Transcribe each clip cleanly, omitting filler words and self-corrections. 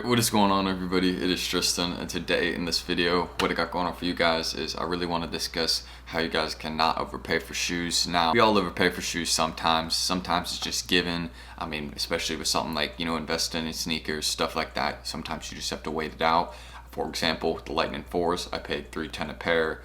Alright, what is going on everybody? It is Tristan, and today in this video, what I got going on for you guys is I really want to discuss how you guys cannot overpay for shoes. Now, we all overpay for shoes sometimes it's just given. I mean, especially with something like, investing in sneakers, stuff like that. Sometimes you just have to wait it out. For example, the Lightning 4s, I paid $310 a pair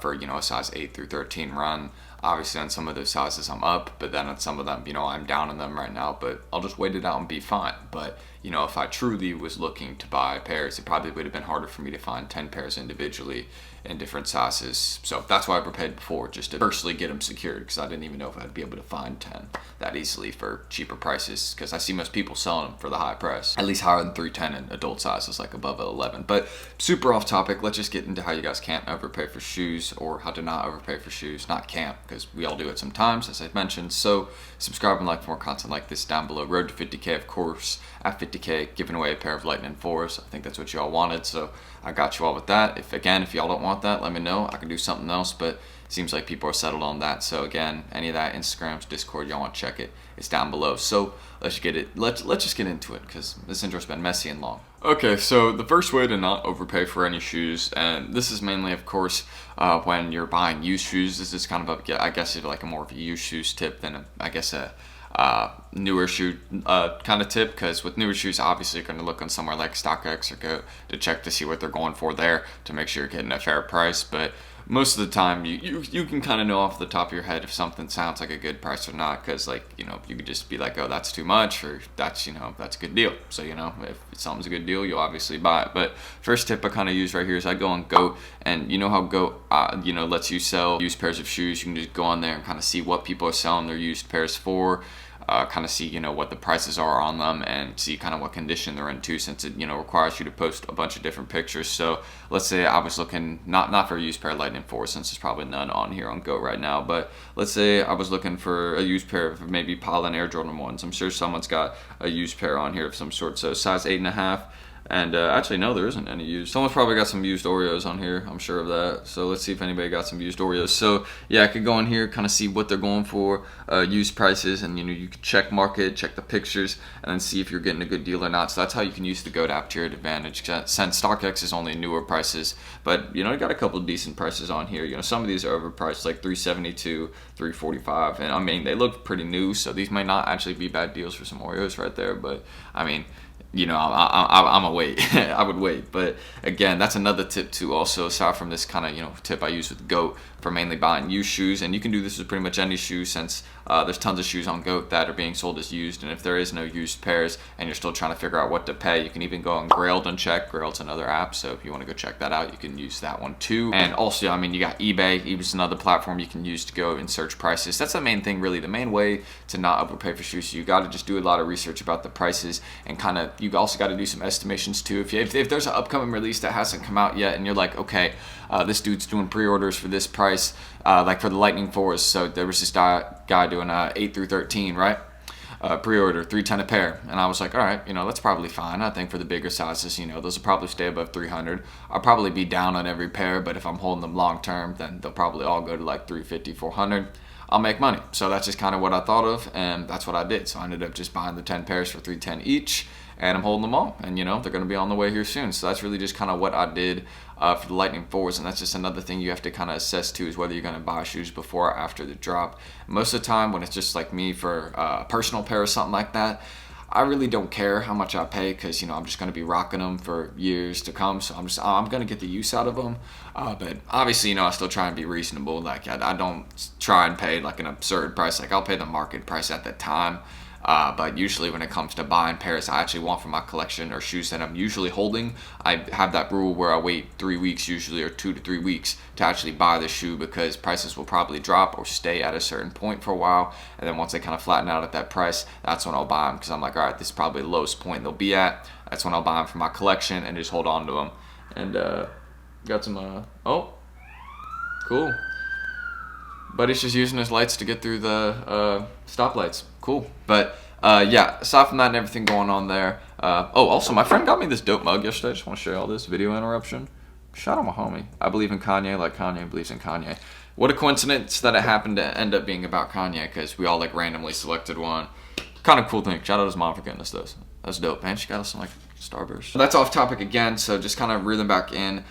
for, a size 8 through 13 run. Obviously on some of those sizes I'm up, but then on some of them, I'm down in them right now, but I'll just wait it out and be fine. But, if I truly was looking to buy pairs, it probably would have been harder for me to find 10 pairs individually in different sizes. So that's why I overpaid before, just to firstly get them secured, because I didn't even know if I'd be able to find 10 that easily for cheaper prices, because I see most people selling them for the high price, at least higher than 310 in adult sizes, like above 11. But super off topic, let's just get into how you guys can't overpay for shoes, or how to not overpay for shoes. Not can't, because we all do it sometimes, as I mentioned. So subscribe and like for more content like this down below. Road to 50K, of course. At 50K, giving away a pair of Lightning 4s. I think that's what y'all wanted, so I got you all with that. If y'all don't want that, let me know. I can do something else, but it seems like people are settled on that. So again, any of that, Instagrams, Discord, y'all want to check it, it's down below. So let's just get into it, because this intro's been messy and long. Okay, so the first way to not overpay for any shoes, and this is mainly, of course, when you're buying used shoes. This is kind of I guess it's like a more of a used shoes tip than a newer shoe kind of tip, because with newer shoes, obviously you're going to look on somewhere like StockX or Go to check to see what they're going for there to make sure you're getting a fair price. But most of the time you can kind of know off the top of your head if something sounds like a good price or not, because you could just be like, oh, that's too much, or that's that's a good deal. So if something's a good deal, you'll obviously buy it. But first tip I kind of use right here is I go on Goat, and how Goat lets you sell used pairs of shoes. You can just go on there and kind of see what people are selling their used pairs for. Kind of see what the prices are on them, and see kind of what condition they're in too, since it requires you to post a bunch of different pictures. So let's say I was looking not for a used pair of Lightning 4, since there's probably none on here on Go right now, but let's say I was looking for a used pair of maybe Pollen Air Jordan 1s. I'm sure someone's got a used pair on here of some sort, so size 8.5. And actually, no, there isn't any used. Someone's probably got some used Oreos on here. I'm sure of that. So let's see if anybody got some used Oreos. So yeah, I could go in here, kind of see what they're going for, used prices, and you can check market, check the pictures, and then see if you're getting a good deal or not. So that's how you can use the Goat app to your advantage. Since StockX is only newer prices, but you got a couple of decent prices on here. Some of these are overpriced, like $372, $345, and I mean they look pretty new. So these might not actually be bad deals for some Oreos right there, but I mean, I'm a wait. I would wait. But again, that's another tip too. Also, aside from this kind of tip I use with Goat for mainly buying used shoes, and you can do this with pretty much any shoe, since there's tons of shoes on Goat that are being sold as used. And if there is no used pairs and you're still trying to figure out what to pay, you can even go on Grailed and check. Grailed's another app, so if you want to go check that out, you can use that one too. And also, I mean, you got eBay. eBay's another platform you can use to go and search prices. That's the main thing, really. The main way to not overpay for shoes. So you got to just do a lot of research about the prices, and kind of you also got to do some estimations too. If there's an upcoming release that hasn't come out yet, and you're like, okay, this dude's doing pre-orders for this price, like for the Lightning 4s. So there was this guy doing 8 through 13, right? Pre-order $310 a pair, and I was like, all right, that's probably fine. I think for the bigger sizes, those will probably stay above 300. I'll probably be down on every pair, but if I'm holding them long term, then they'll probably all go to like 350, 400. I'll make money. So that's just kind of what I thought of, and that's what I did. So I ended up just buying the 10 pairs for $310 each, and I'm holding them all, and they're going to be on the way here soon. So that's really just kind of what I did for the Lightning 4s, and that's just another thing you have to kind of assess too, is whether you're going to buy shoes before or after the drop. Most of the time, when it's just like me for a personal pair or something like that, I really don't care how much I pay, because I'm just going to be rocking them for years to come. So I'm going to get the use out of them. But obviously, I still try and be reasonable. Like I don't try and pay like an absurd price. Like I'll pay the market price at the time. But usually when it comes to buying pairs I actually want for my collection, or shoes that I'm usually holding, I have that rule where I wait 3 weeks usually, or 2 to 3 weeks, to actually buy the shoe, because prices will probably drop or stay at a certain point for a while, and then once they kind of flatten out at that price, that's when I'll buy them, because I'm like, all right, this is probably the lowest point they'll be at. That's when I'll buy them for my collection and just hold on to them. And got some oh, cool. But it's just using his lights to get through the stoplights. Cool. But yeah, aside from that and everything going on there. Oh, also, my friend got me this dope mug yesterday. I just want to show you all this. Video interruption. Shout out my homie. I believe in Kanye like Kanye believes in Kanye. What a coincidence that it happened to end up being about Kanye, because we all like randomly selected one. Kind of cool thing. Shout out his mom for getting us those. That's dope, man. She got us some like Starburst. That's off topic again, so just kind of reeling back in.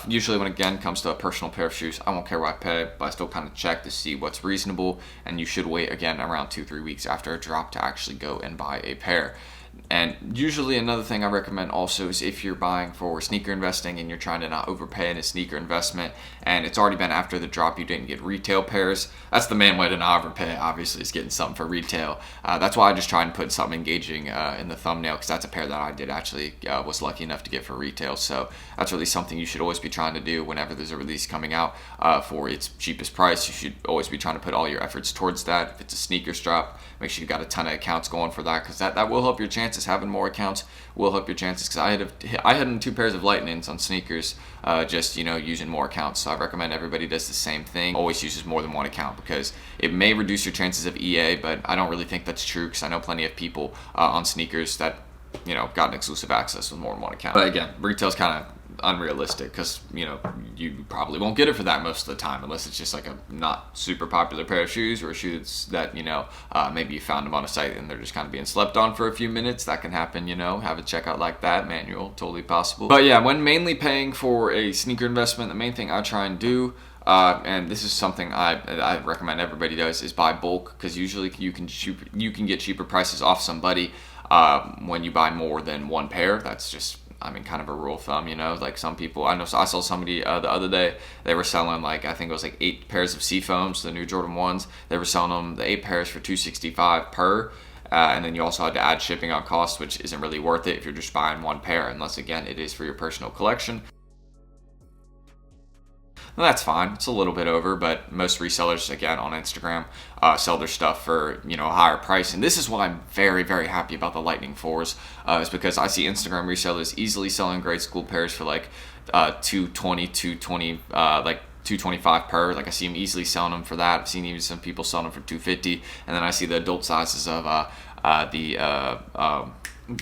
Usually when again comes to a personal pair of shoes, I won't care what I pay, but I still kind of check to see what's reasonable, and you should wait again around 2-3 weeks after a drop to actually go and buy a pair. And usually another thing I recommend also is if you're buying for sneaker investing and you're trying to not overpay in a sneaker investment and it's already been after the drop, you didn't get retail pairs. That's the main way to not overpay, obviously, is getting something for retail. That's why I just try and put something engaging in the thumbnail, because that's a pair that I did actually was lucky enough to get for retail. So that's really something you should always be trying to do whenever there's a release coming out for its cheapest price. You should always be trying to put all your efforts towards that. If it's a sneakers drop, make sure you got a ton of accounts going for that, because that will help your chances. Having more accounts will help your chances, because I had in 2 pairs of Lightnings on sneakers, just using more accounts. So I recommend everybody does the same thing. Always uses more than one account, because it may reduce your chances of EA, but I don't really think that's true, because I know plenty of people on sneakers that got an exclusive access with more than one account. But again, retail's kind of unrealistic, because you probably won't get it for that most of the time, unless it's just like a not super popular pair of shoes, or a shoe that maybe you found them on a site and they're just kind of being slept on for a few minutes. That can happen. Have a checkout like that, manual, totally possible. But yeah, when mainly paying for a sneaker investment, the main thing I try and do, and this is something I recommend everybody does, is buy bulk, because usually you can get cheaper prices off somebody when you buy more than one pair. That's just, kind of a rule of thumb, like some people, I saw somebody the other day, they were selling I think it was 8 pairs of Seafoams, the new Jordan 1s. They were selling them, the 8 pairs, for $265 per, and then you also had to add shipping on cost, which isn't really worth it if you're just buying one pair, unless again it is for your personal collection. And that's fine. It's a little bit over, but most resellers, again, on Instagram, sell their stuff for a higher price. And this is why I'm very, very happy about the Lightning 4s, is because I see Instagram resellers easily selling grade school pairs for $225 per. I see them easily selling them for that. I've seen even some people selling them for $250, and then I see the adult sizes of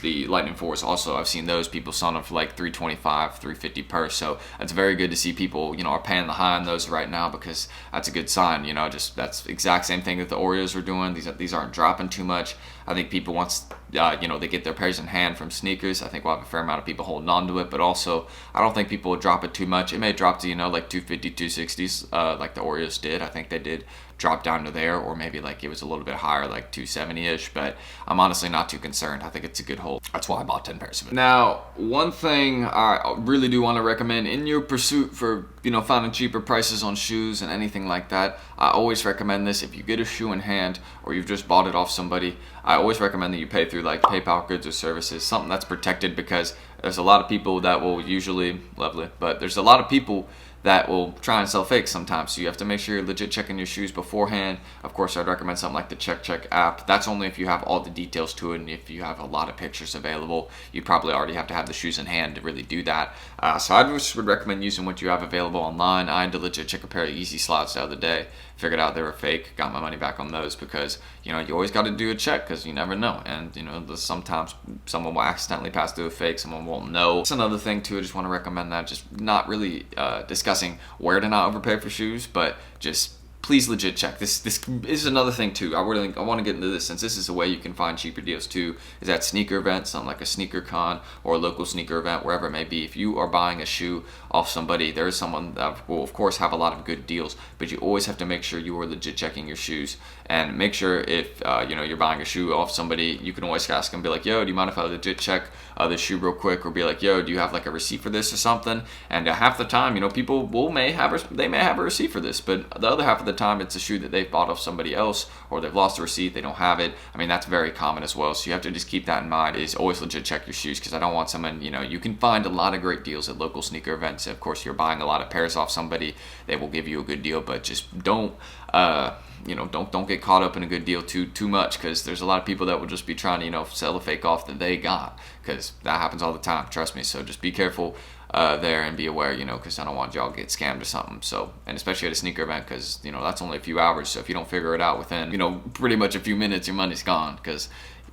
the Lightning 4s also. I've seen those people selling them for $325, $350 per. So that's very good to see people are paying the high on those right now, because that's a good sign. Just that's the exact same thing that the Oreos are doing. These aren't dropping too much. I think people, once they get their pairs in hand from sneakers, I think we'll have a fair amount of people holding on to it. But also, I don't think people will drop it too much. It may drop to $250, $260s like the Oreos did. I think they did drop down to there, or maybe it was a little bit higher, $270-ish, but I'm honestly not too concerned. I think it's a good hold. That's why I bought 10 pairs of it. Now, one thing I really do want to recommend in your pursuit for finding cheaper prices on shoes and anything like that, I always recommend this. If you get a shoe in hand, or you've just bought it off somebody, I always recommend that you pay through PayPal goods or services, something that's protected, because there's a lot of people that will usually, but there's a lot of people that will try and sell fakes sometimes. So you have to make sure you're legit checking your shoes beforehand. Of course, I'd recommend something like the Check app. That's only if you have all the details to it, and if you have a lot of pictures available. You probably already have to have the shoes in hand to really do that. So I just would recommend using what you have available online. I had to legit check a pair of Yeezy Slides the other day. Figured out they were fake, got my money back on those, because you always got to do a check, because you never know, and sometimes someone will accidentally pass through a fake, someone won't know. That's another thing too. I just want to recommend that, just not really discussing where to not overpay for shoes, but just please legit check. This is another thing too. I want to get into this, since this is a way you can find cheaper deals too, is at sneaker events, something like a sneaker con or a local sneaker event, wherever it may be. If you are buying a shoe off somebody, there is someone that will of course have a lot of good deals, but you always have to make sure you are legit checking your shoes, and make sure if you're buying a shoe off somebody, you can always ask them, be like, yo, do you mind if I legit check this shoe real quick, or be like, yo, do you have a receipt for this or something? And half the time, people may have a receipt for this, but the other half of the time it's a shoe that they've bought off somebody else, or they've lost a receipt, they don't have it. That's very common as well. So you have to just keep that in mind, is always legit check your shoes, because I don't want someone, you can find a lot of great deals at local sneaker events. Of course, you're buying a lot of pairs off somebody, they will give you a good deal, but just don't get caught up in a good deal too much, because there's a lot of people that will just be trying to sell a fake off that they got, because that happens all the time, trust me. So just be careful there, and be aware, because I don't want y'all to get scammed or something. So, and especially at a sneaker event, because that's only a few hours, so if you don't figure it out within pretty much a few minutes, your money's gone, because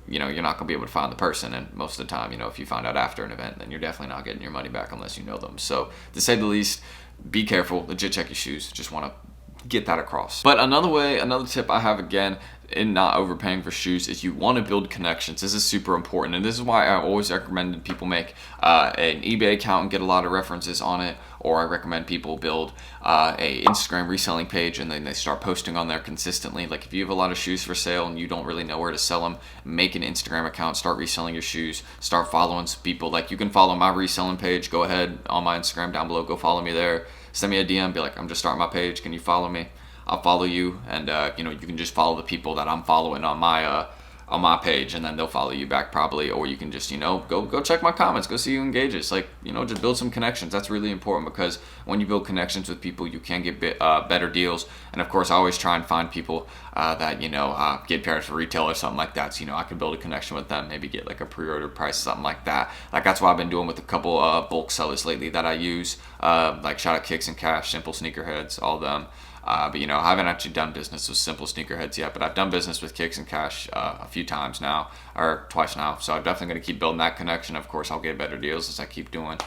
you're not going to be able to find the person, and most of the time, if you find out after an event, then you're definitely not getting your money back unless you know them. So to say the least, be careful, legit check your shoes. Just want to get that across. But another tip I have, again, in not overpaying for shoes is you want to build connections. This is super important, and this is why I always recommend people make an eBay account and get a lot of references on it, or I recommend people build a Instagram reselling page and then they start posting on there consistently. Like if you have a lot of shoes for sale and you don't really know where to sell them, make an Instagram account, start reselling your shoes, start following some people. Like you can follow my reselling page, go ahead on my Instagram down below, go follow me there, send me a DM, be like, I'm just starting my page, can you follow me? I'll follow you, and you know, you can just follow the people that I'm following on my page, and then they'll follow you back probably. Or you can just, you know, go check my comments, go see who engages. Like, you know, just build some connections. That's really important, because when you build connections with people, you can get better deals. And of course, I always try and find people that, you know, get pairs for retail or something like that. So, you know, I can build a connection with them, maybe get like a pre-order price, something like that. Like that's what I've been doing with a couple bulk sellers lately that I use, like shout out Kicks and Cash, Simple Sneakerheads, all of them. But you know, I haven't actually done business with Simple Sneakerheads yet, but I've done business with Kicks and Cash a few times now, or twice now. So I'm definitely going to keep building that connection. Of course, I'll get better deals as I keep doing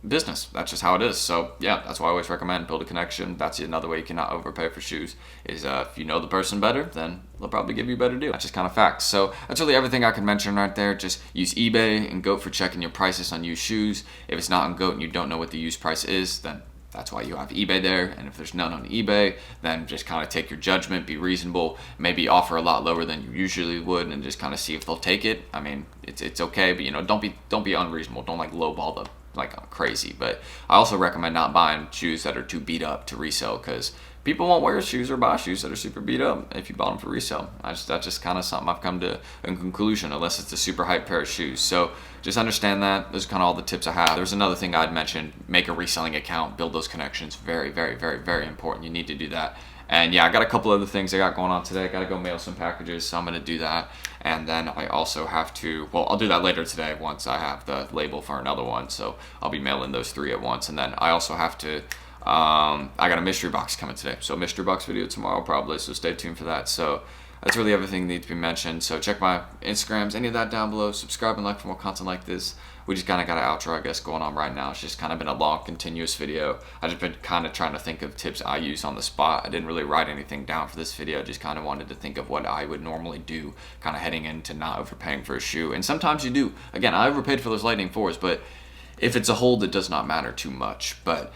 business. That's just how it is. So yeah, that's why I always recommend build a connection. That's another way you cannot overpay for shoes, is if you know the person better, then they'll probably give you a better deal. That's just kind of facts. So that's really everything I can mention right there. Just use eBay and GOAT for checking your prices on used shoes. If it's not on GOAT and you don't know what the used price is, then that's why you have eBay there. And if there's none on eBay, then just kind of take your judgment, be reasonable, maybe offer a lot lower than you usually would, and just kind of see if they'll take it. I mean, it's okay, but you know, don't be unreasonable. Don't like lowball the like crazy. But I also recommend not buying shoes that are too beat up to resell, because people won't wear shoes or buy shoes that are super beat up if you bought them for resale. That's just kind of something I've come to a conclusion, unless it's a super hype pair of shoes. So just understand that. Those are kind of all the tips I have. There's another thing I'd mentioned: make a reselling account, build those connections. Very, very, very, very important. You need to do that. And yeah, I got a couple other things I got going on today. I got to go mail some packages, so I'm going to do that. And then I also have to, well, I'll do that later today once I have the label for another one. So I'll be mailing those 3 at once. And then I also have to, I got a mystery box coming today. So mystery box video tomorrow probably, so stay tuned for that. So that's really everything that needs to be mentioned. So check my Instagrams, any of that down below. Subscribe and like for more content like this. We just kind of got an outro, I guess, going on right now. It's just kind of been a long, continuous video. I just been kind of trying to think of tips I use on the spot. I didn't really write anything down for this video. I just kind of wanted to think of what I would normally do, kind of heading into not overpaying for a shoe. And sometimes you do. Again, I overpaid for those Lightning 4s, but if it's a hold, it does not matter too much. But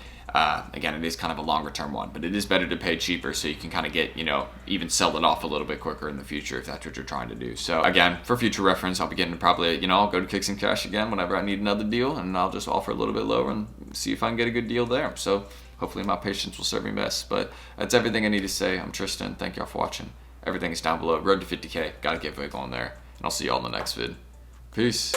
again, it is kind of a longer term one, but it is better to pay cheaper, so you can kind of get, you know, even sell it off a little bit quicker in the future if that's what you're trying to do. So again, for future reference, I'll be getting probably, you know, I'll go to Kicks and Cash again whenever I need another deal, and I'll just offer a little bit lower and see if I can get a good deal there. So hopefully my patience will serve me best. But that's everything I need to say. I'm Tristan. Thank y'all for watching. Everything is down below. Road to 50K. Got a giveaway going there. And I'll see y'all in the next vid. Peace.